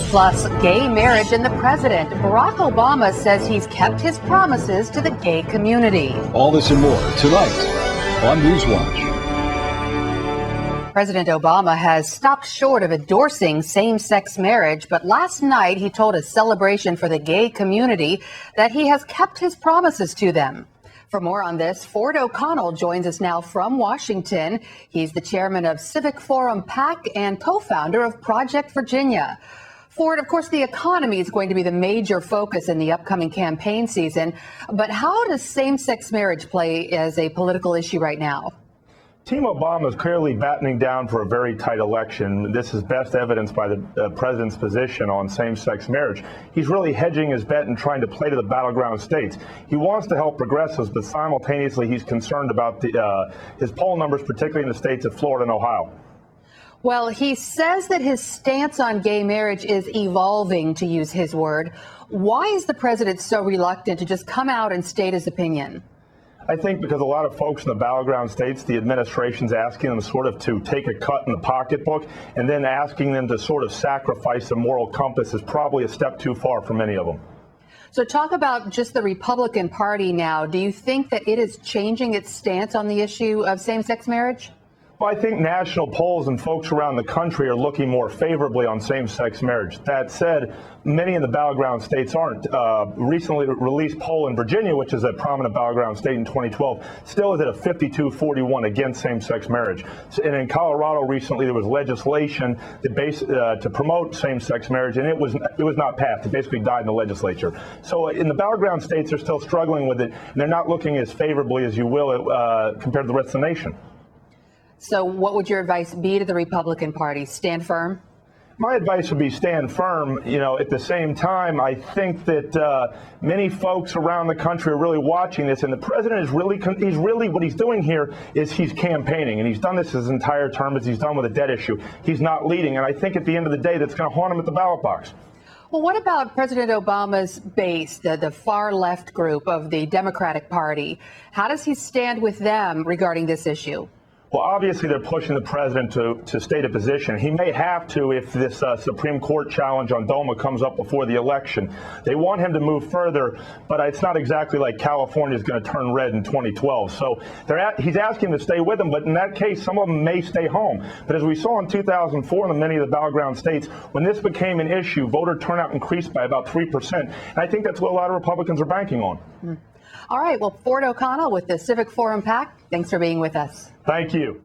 Plus, gay marriage and the president. Barack Obama says he's kept his promises to the gay community. All this and more tonight on Newswatch. President Obama has stopped short of endorsing same-sex marriage, but last night he told a celebration for the gay community that he has kept his promises to them. For more on this, Ford O'Connell joins us now from Washington. He's the chairman of Civic Forum PAC and co-founder of Project Virginia. Ford, of course, the economy is going to be the major focus in the upcoming campaign season, but how does same-sex marriage play as a political issue right now? Team Obama is clearly battening down for a very tight election. This is best evidenced by the president's position on same-sex marriage. He's really hedging his bet and trying to play to the battleground states. He wants to help progressives, but simultaneously he's concerned about his poll numbers, particularly in the states of Florida and Ohio. Well, he says that his stance on gay marriage is evolving, to use his word. Why is the president so reluctant to just come out and state his opinion? I think because a lot of folks in the battleground states, the administration's asking them sort of to take a cut in the pocketbook, and then asking them to sort of sacrifice the moral compass is probably a step too far for many of them. So talk about just the Republican Party now. Do you think that it is changing its stance on the issue of same-sex marriage? Well, I think national polls and folks around the country are looking more favorably on same-sex marriage. That said, many in the battleground states aren't. Recently released poll in Virginia, which is a prominent battleground state in 2012, still is at a 52-41 against same-sex marriage. And in Colorado recently, there was legislation to promote same-sex marriage, and it was not passed. It basically died in the legislature. So in the battleground states, they're still struggling with it, and they're not looking as favorably as you will compared to the rest of the nation. So what would your advice be to the Republican Party? Stand firm? My advice would be stand firm. You know, at the same time, I think that many folks around the country are really watching this, and the president is really what he's doing here is he's campaigning, and he's done this his entire term as he's done with the debt issue. He's not leading, and I think at the end of the day, that's going to haunt him at the ballot box. Well, what about President Obama's base, the far left group of the Democratic Party? How does he stand with them regarding this issue? Well, obviously, they're pushing the president to state a position. He may have to if this Supreme Court challenge on DOMA comes up before the election. They want him to move further, but it's not exactly like California is going to turn red in 2012. So he's asking to stay with them, but in that case, some of them may stay home. But as we saw in 2004 in many of the battleground states, when this became an issue, voter turnout increased by about 3%. And I think that's what a lot of Republicans are banking on. All right. Well, Ford O'Connell with the Civic Forum PAC, thanks for being with us. Thank you.